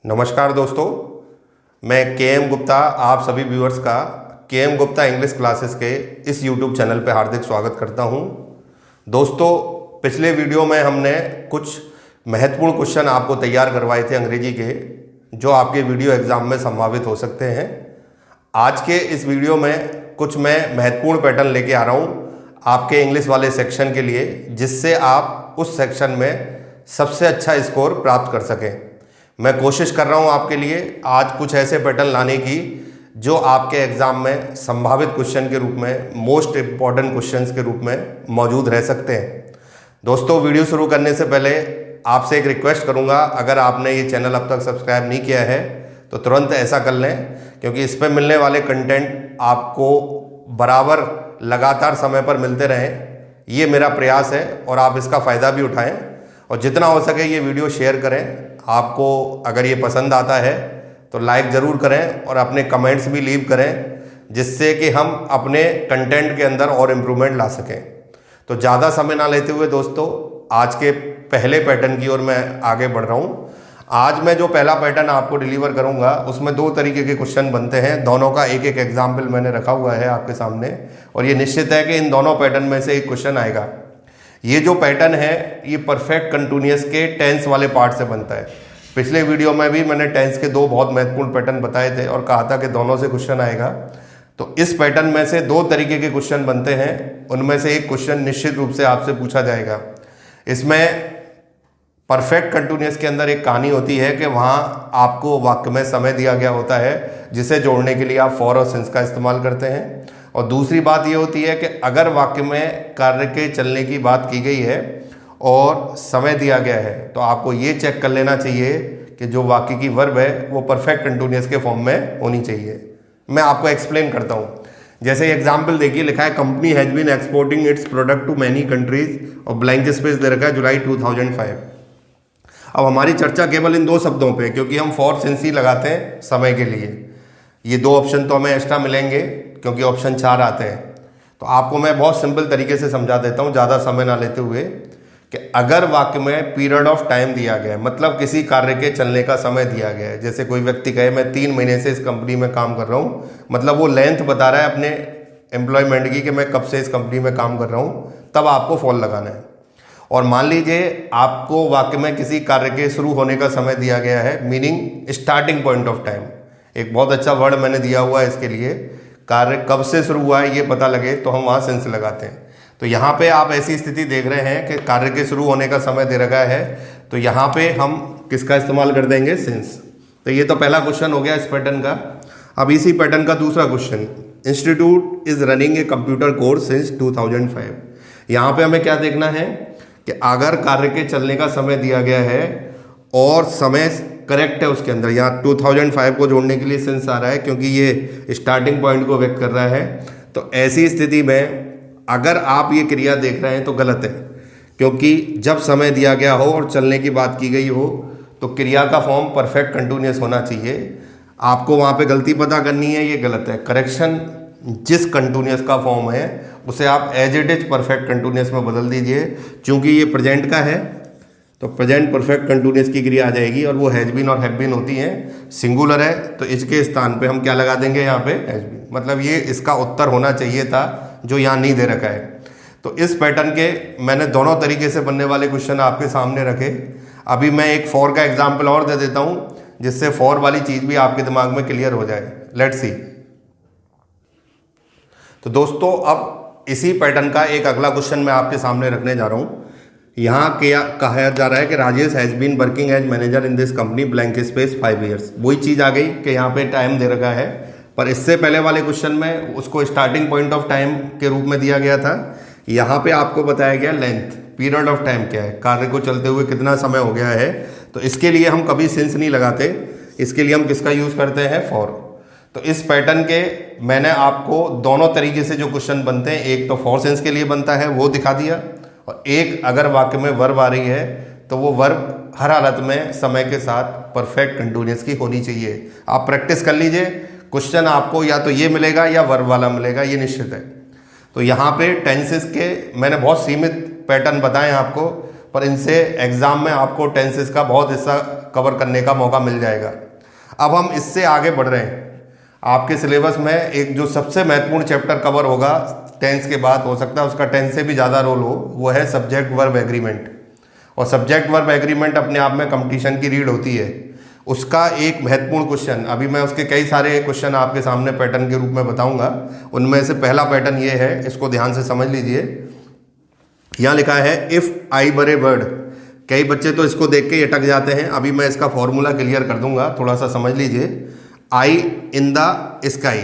नमस्कार दोस्तों, मैं के.एम. गुप्ता आप सभी व्यूअर्स का के.एम. गुप्ता इंग्लिश क्लासेस के इस यूट्यूब चैनल पर हार्दिक स्वागत करता हूं। दोस्तों, पिछले वीडियो में हमने कुछ महत्वपूर्ण क्वेश्चन आपको तैयार करवाए थे अंग्रेजी के, जो आपके वीडियो एग्जाम में संभावित हो सकते हैं। आज के इस वीडियो में कुछ मैं महत्वपूर्ण पैटर्न लेके आ रहा हूँ आपके इंग्लिश वाले सेक्शन के लिए, जिससे आप उस सेक्शन में सबसे अच्छा स्कोर प्राप्त कर सकें। मैं कोशिश कर रहा हूं आपके लिए आज कुछ ऐसे पैटर्न लाने की जो आपके एग्ज़ाम में संभावित क्वेश्चन के रूप में, मोस्ट इम्पॉर्टेंट क्वेश्चंस के रूप में मौजूद रह सकते हैं। दोस्तों, वीडियो शुरू करने से पहले आपसे एक रिक्वेस्ट करूंगा, अगर आपने ये चैनल अब तक सब्सक्राइब नहीं किया है तो तुरंत ऐसा कर लें, क्योंकि इस पर मिलने वाले कंटेंट आपको बराबर लगातार समय पर मिलते रहें। ये मेरा प्रयास है और आप इसका फ़ायदा भी उठाएँ और जितना हो सके ये वीडियो शेयर करें। आपको अगर ये पसंद आता है तो लाइक ज़रूर करें और अपने कमेंट्स भी लीव करें, जिससे कि हम अपने कंटेंट के अंदर और इम्प्रूवमेंट ला सकें। तो ज़्यादा समय ना लेते हुए दोस्तों, आज के पहले पैटर्न की ओर मैं आगे बढ़ रहा हूँ। आज मैं जो पहला पैटर्न आपको डिलीवर करूँगा उसमें दो तरीके के क्वेश्चन बनते हैं। दोनों का एक एक एग्जाम्पल मैंने रखा हुआ है आपके सामने, और ये निश्चित है कि इन दोनों पैटर्न में से एक क्वेश्चन आएगा। ये जो पैटर्न है ये परफेक्ट कंटिन्यूअस के टेंस वाले पार्ट से बनता है। पिछले वीडियो में भी मैंने टेंस के दो बहुत महत्वपूर्ण पैटर्न बताए थे और कहा था कि दोनों से क्वेश्चन आएगा। तो इस पैटर्न में से दो तरीके के क्वेश्चन बनते हैं, उनमें से एक क्वेश्चन निश्चित रूप से आपसे पूछा जाएगा। इसमें परफेक्ट कंटिन्यूअस के अंदर एक कहानी होती है कि वहाँ आपको वाक्य में समय दिया गया होता है, जिसे जोड़ने के लिए आप फॉर और सिंस का इस्तेमाल करते हैं। और दूसरी बात ये होती है कि अगर वाक्य में कार्य के चलने की बात की गई है और समय दिया गया है, तो आपको ये चेक कर लेना चाहिए कि जो वाक्य की वर्ब है वो परफेक्ट कंटिन्यूअस के फॉर्म में होनी चाहिए। मैं आपको एक्सप्लेन करता हूँ। जैसे एग्जाम्पल देखिए, लिखा है company has been exporting its product to many countries, और ब्लैंक स्पेस दे रखा है जुलाई 2005। अब हमारी चर्चा केवल इन दो शब्दों पे, क्योंकि हम फॉर सिंस ही लगाते हैं समय के लिए। ये दो ऑप्शन तो हमें एक्स्ट्रा मिलेंगे क्योंकि ऑप्शन 4 आते हैं। तो आपको मैं बहुत सिंपल तरीके से समझा देता हूँ ज़्यादा समय ना लेते हुए, कि अगर वाक्य में पीरियड ऑफ टाइम दिया गया है, मतलब किसी कार्य के चलने का समय दिया गया है। जैसे कोई व्यक्ति कहे मैं 3 महीने से इस कंपनी में काम कर रहा हूँ, मतलब वो लेंथ बता रहा है अपने एम्प्लॉयमेंट की कि मैं कब से इस कंपनी में काम कर रहा हूँ, तब आपको फॉर लगाना है। और मान लीजिए आपको वाक्य में किसी कार्य के शुरू होने का समय दिया गया है, meaning starting point of time. एक बहुत अच्छा वर्ड मैंने दिया हुआ है इसके लिए, कार्य कब से शुरू हुआ है ये पता लगे तो हम वहाँ सिंस लगाते हैं। तो यहाँ पे आप ऐसी स्थिति देख रहे हैं कि कार्य के शुरू होने का समय दे रखा है, तो यहाँ पे हम किसका इस्तेमाल कर देंगे, सिंस। तो ये तो पहला क्वेश्चन हो गया इस पैटर्न का। अब इसी पैटर्न का दूसरा question, institute is running a computer course since 2005। यहाँ पे हमें क्या देखना है कि अगर कार्य के चलने का समय दिया गया है और समय करेक्ट है उसके अंदर, यहाँ 2005 को जोड़ने के लिए सिंस आ रहा है क्योंकि ये स्टार्टिंग पॉइंट को व्यक्त कर रहा है। तो ऐसी स्थिति में अगर आप ये क्रिया देख रहे हैं तो गलत है, क्योंकि जब समय दिया गया हो और चलने की बात की गई हो तो क्रिया का फॉर्म परफेक्ट कंटिन्यूअस होना चाहिए। आपको वहाँ पे गलती पता करनी है, ये गलत है। करेक्शन जिस कंटिन्यूअस का फॉर्म है उसे आप as it is perfect continuous में बदल दीजिए। चूँकि ये प्रेजेंट का है तो प्रेजेंट परफेक्ट कंटिन्यूअस की क्रिया आ जाएगी, और वो हैज बीन और हैव बीन होती हैं। सिंगुलर है तो इसके स्थान पे हम क्या लगा देंगे, यहाँ पे हैज बीन। मतलब ये इसका उत्तर होना चाहिए था जो यहाँ नहीं दे रखा है। तो इस पैटर्न के मैंने दोनों तरीके से बनने वाले क्वेश्चन आपके सामने रखे। अभी मैं एक फॉर का एग्जाम्पल और दे देता हूँ, जिससे फॉर वाली चीज़ भी आपके दिमाग में क्लियर हो जाए। Let's see. तो दोस्तों, अब इसी पैटर्न का एक अगला क्वेश्चन मैं आपके सामने रखने जा रहा हूँ। यहाँ क्या कहा जा रहा है कि Rajesh has been working as manager in this company blank space 5 years. वही चीज़ आ गई कि यहाँ पे टाइम दे रखा है, पर इससे पहले वाले क्वेश्चन में उसको स्टार्टिंग पॉइंट ऑफ टाइम के रूप में दिया गया था। यहाँ पे आपको बताया गया लेंथ, पीरियड ऑफ टाइम क्या है, कार्य को चलते हुए कितना समय हो गया है। तो इसके लिए हम कभी सिंस नहीं लगाते, इसके लिए हम किसका यूज़ करते हैं, फॉर। तो इस पैटर्न के मैंने आपको दोनों तरीके से जो क्वेश्चन बनते हैं, एक तो फॉर सिंस के लिए बनता है वो दिखा दिया, और एक अगर वाक्य में वर्ब आ रही है तो वो वर्ब हर हालत में समय के साथ परफेक्ट कंटिन्यूअस की होनी चाहिए। आप प्रैक्टिस कर लीजिए, क्वेश्चन आपको या तो ये मिलेगा या वर्ब वाला मिलेगा, ये निश्चित है। तो यहाँ पे टेंसेस के मैंने बहुत सीमित पैटर्न बताए आपको, पर इनसे एग्जाम में आपको टेंसेस का बहुत हिस्सा कवर करने का मौका मिल जाएगा। अब हम इससे आगे बढ़ रहे हैं। आपके सिलेबस में एक जो सबसे महत्वपूर्ण चैप्टर कवर होगा टेंस के बाद, हो सकता है उसका टेंस से भी ज़्यादा रोल हो, वो है सब्जेक्ट वर्ब एग्रीमेंट। और सब्जेक्ट वर्ब एग्रीमेंट अपने आप में कंपटीशन की रीड होती है। उसका एक महत्वपूर्ण क्वेश्चन, अभी मैं उसके कई सारे क्वेश्चन आपके सामने पैटर्न के रूप में बताऊंगा, उनमें से पहला पैटर्न ये है, इसको ध्यान से समझ लीजिए। यहाँ लिखा है if I were A bird. कई बच्चे तो इसको देख के ही अटक जाते हैं, अभी मैं इसका फॉर्मूला क्लियर कर दूंगा, थोड़ा सा समझ लीजिए। आई इन द स्काई,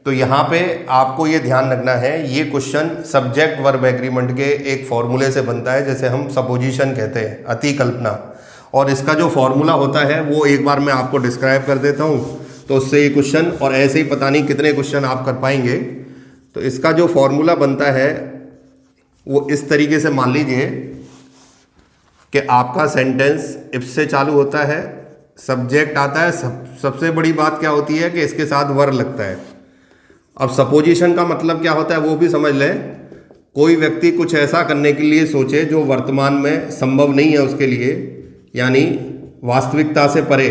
तो यहाँ पे आपको ये ध्यान रखना है, ये क्वेश्चन सब्जेक्ट वर्ब एग्रीमेंट के एक फॉर्मूले से बनता है, जैसे हम सपोजिशन कहते हैं, अतिकल्पना। और इसका जो फॉर्मूला होता है वो एक बार मैं आपको डिस्क्राइब कर देता हूँ, तो उससे ये क्वेश्चन, और ऐसे ही पता नहीं कितने क्वेश्चन आप कर पाएंगे। तो इसका जो फॉर्मूला बनता है वो इस तरीके से मान लीजिए कि आपका सेंटेंस इफ से चालू होता है, सब्जेक्ट आता है, सबसे बड़ी बात क्या होती है कि इसके साथ वर्ब लगता है। अब सपोजिशन का मतलब क्या होता है वो भी समझ लें। कोई व्यक्ति कुछ ऐसा करने के लिए सोचे जो वर्तमान में संभव नहीं है उसके लिए, यानी वास्तविकता से परे,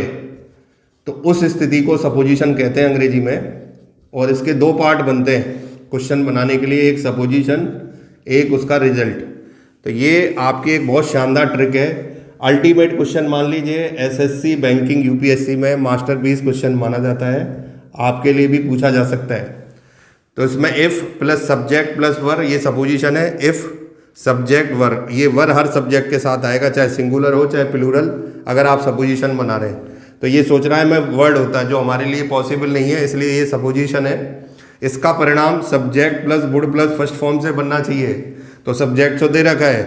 तो उस स्थिति को सपोजिशन कहते हैं अंग्रेजी में। और इसके दो पार्ट बनते हैं क्वेश्चन बनाने के लिए, एक सपोजिशन, एक उसका रिजल्ट। तो ये आपकी एक बहुत शानदार ट्रिक है। अल्टीमेट क्वेश्चन मान लीजिए एसएससी बैंकिंग यूपीएससी में मास्टरपीस क्वेश्चन माना जाता है, आपके लिए भी पूछा जा सकता है। तो इसमें इफ़ प्लस सब्जेक्ट प्लस वर, ये सपोजिशन है, इफ़ सब्जेक्ट वर, ये वर हर सब्जेक्ट के साथ आएगा, चाहे सिंगुलर हो चाहे प्लूरल, अगर आप सपोजिशन बना रहे हैं। तो ये सोच रहा है मैं वर्ड होता है, जो हमारे लिए पॉसिबल नहीं है, इसलिए ये सपोजिशन है। इसका परिणाम subject plus would plus first form से बनना चाहिए। तो सब्जेक्ट तो दे रखा है,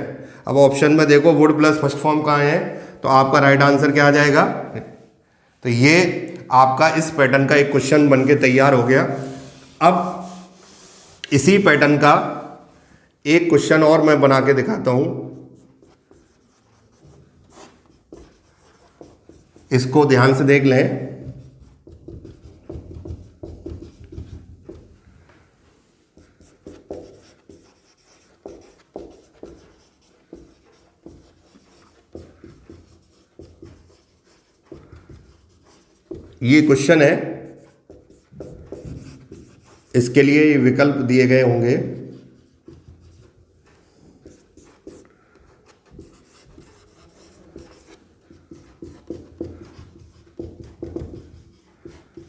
अब ऑप्शन में देखो वुड प्लस फर्स्ट फॉर्म कहाँ है, तो आपका राइट आंसर क्या आ जाएगा। तो ये आपका इस पैटर्न का एक क्वेश्चन बन के तैयार हो गया। अब इसी पैटर्न का एक क्वेश्चन और मैं बना के दिखाता हूं, इसको ध्यान से देख लें। ये क्वेश्चन है, इसके लिए ये विकल्प दिए गए होंगे।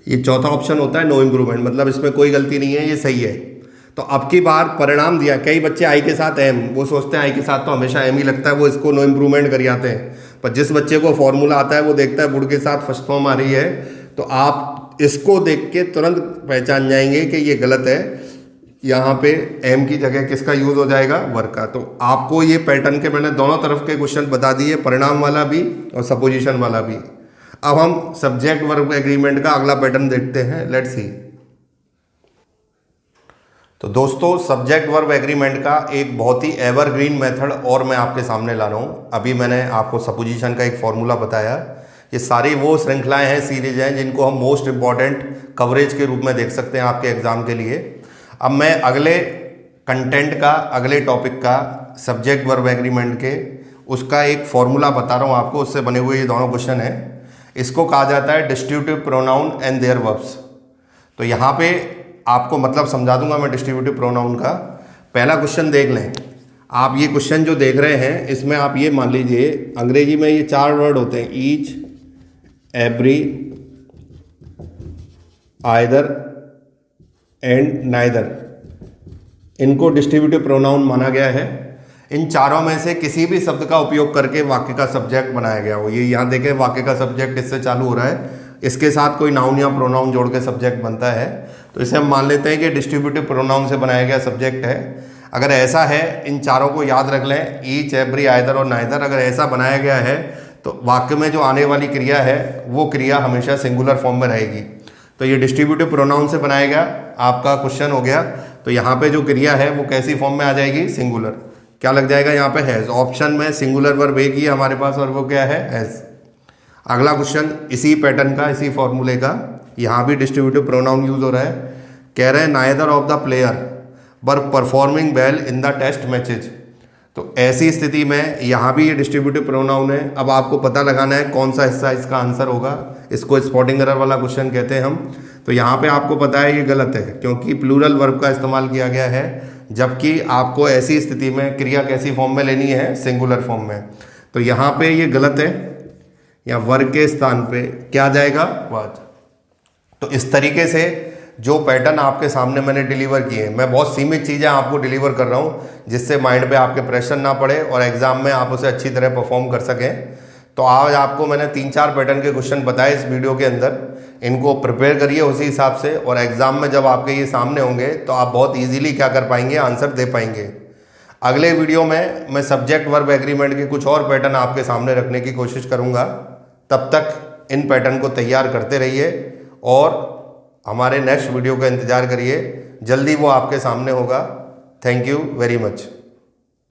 ये चौथा ऑप्शन होता है नो इम्प्रूवमेंट, मतलब इसमें कोई गलती नहीं है, ये सही है। तो अब की बार परिणाम दिया, कई बच्चे आई के साथ एम, वो सोचते हैं आई के साथ तो हमेशा एम ही लगता है, वो इसको नो इम्प्रूवमेंट कर आते हैं। पर जिस बच्चे को फॉर्मूला आता है वो देखता है वुड के साथ फर्स्ट फॉर्म आ रही है, तो आप इसको देख के तुरंत पहचान जाएंगे कि ये गलत है। यहाँ पे एम की जगह किसका यूज हो जाएगा, वर्क का। तो आपको ये पैटर्न के मैंने दोनों तरफ के क्वेश्चन बता दिए, परिणाम वाला भी और सपोजिशन वाला भी। अब हम सब्जेक्ट वर्ब एग्रीमेंट का अगला पैटर्न देखते हैं, लेट्स सी। तो दोस्तों सब्जेक्ट वर्ब एग्रीमेंट का एक बहुत ही एवरग्रीन मेथड और मैं आपके सामने ला रहा हूँ। अभी मैंने आपको सपोजिशन का एक फॉर्मूला बताया, ये सारी वो श्रृंखलाएं हैं, सीरीज हैं, जिनको हम मोस्ट इंपॉर्टेंट कवरेज के रूप में देख सकते हैं आपके एग्जाम के लिए। अब मैं अगले कंटेंट का, अगले टॉपिक का, सब्जेक्ट वर्ब एग्रीमेंट के, उसका एक फॉर्मूला बता रहा हूँ आपको, उससे बने हुए ये दोनों क्वेश्चन हैं। इसको कहा जाता है distributive pronoun and their verbs. तो यहाँ पे आपको मतलब समझा दूंगा मैं डिस्ट्रीब्यूटिव प्रोनाउन का। पहला क्वेश्चन देख लें आप, ये क्वेश्चन जो देख रहे हैं इसमें आप ये मान लीजिए, अंग्रेजी में ये 4 वर्ड होते हैं, each, every, either and neither, इनको डिस्ट्रीब्यूटिव प्रोनाउन माना गया है। इन चारों में से किसी भी शब्द का उपयोग करके वाक्य का सब्जेक्ट बनाया गया हो। ये यहाँ देखें, वाक्य का सब्जेक्ट इससे चालू हो रहा है, इसके साथ कोई नाउन या प्रोनाउन जोड़ के सब्जेक्ट बनता है, तो इसे हम मान लेते हैं कि डिस्ट्रीब्यूटिव प्रोनाउन से बनाया गया सब्जेक्ट है। अगर ऐसा है, इन चारों को याद रख लें, ईच, एवरी, आइदर और नाइदर, अगर ऐसा बनाया गया है तो वाक्य में जो आने वाली क्रिया है वो क्रिया हमेशा सिंगुलर फॉर्म में रहेगी। तो ये डिस्ट्रीब्यूटिव प्रोनाउन से बनाया गया आपका क्वेश्चन हो गया। तो यहाँ पे जो क्रिया है वो कैसी फॉर्म में आ जाएगी, सिंगुलर। क्या लग जाएगा यहाँ पे, हैज़। ऑप्शन में सिंगुलर वर्ब एक ही है हमारे पास और वो क्या है, हैज़। अगला क्वेश्चन इसी पैटर्न का, इसी फॉर्मूले का, यहाँ भी डिस्ट्रीब्यूटिव प्रोनाउन यूज हो रहा है। कह रहे हैं neither of the player were performing well in the test matches. तो ऐसी स्थिति में यहाँ भी ये डिस्ट्रीब्यूटिव प्रोनाउन है। अब आपको पता लगाना है कौन सा हिस्सा इसका आंसर होगा। इसको स्पॉटिंग एरर वाला क्वेश्चन कहते हैं हम। तो यहाँ पे आपको पता है ये गलत है, क्योंकि प्लूरल वर्ब का इस्तेमाल किया गया है, जबकि आपको ऐसी स्थिति में क्रिया कैसी फॉर्म में लेनी है, सिंगुलर फॉर्म में। तो यहाँ पे ये गलत है, या वर्ग के स्थान पे क्या जाएगा, वाज। तो इस तरीके से जो पैटर्न आपके सामने मैंने डिलीवर किए, मैं बहुत सीमित चीज़ें आपको डिलीवर कर रहा हूँ जिससे माइंड पे आपके प्रेशर ना पड़े और एग्जाम में आप उसे अच्छी तरह परफॉर्म कर सकें। तो आज आपको मैंने 3-4 पैटर्न के क्वेश्चन बताए इस वीडियो के अंदर। इनको प्रिपेयर करिए उसी हिसाब से, और एग्जाम में जब आपके ये सामने होंगे तो आप बहुत ईजिली क्या कर पाएंगे, आंसर दे पाएंगे। अगले वीडियो में मैं सब्जेक्ट वर्ब एग्रीमेंट के कुछ और पैटर्न आपके सामने रखने की कोशिश करूँगा। तब तक इन पैटर्न को तैयार करते रहिए और हमारे नेक्स्ट वीडियो का इंतज़ार करिए, जल्दी वो आपके सामने होगा। Thank you very much.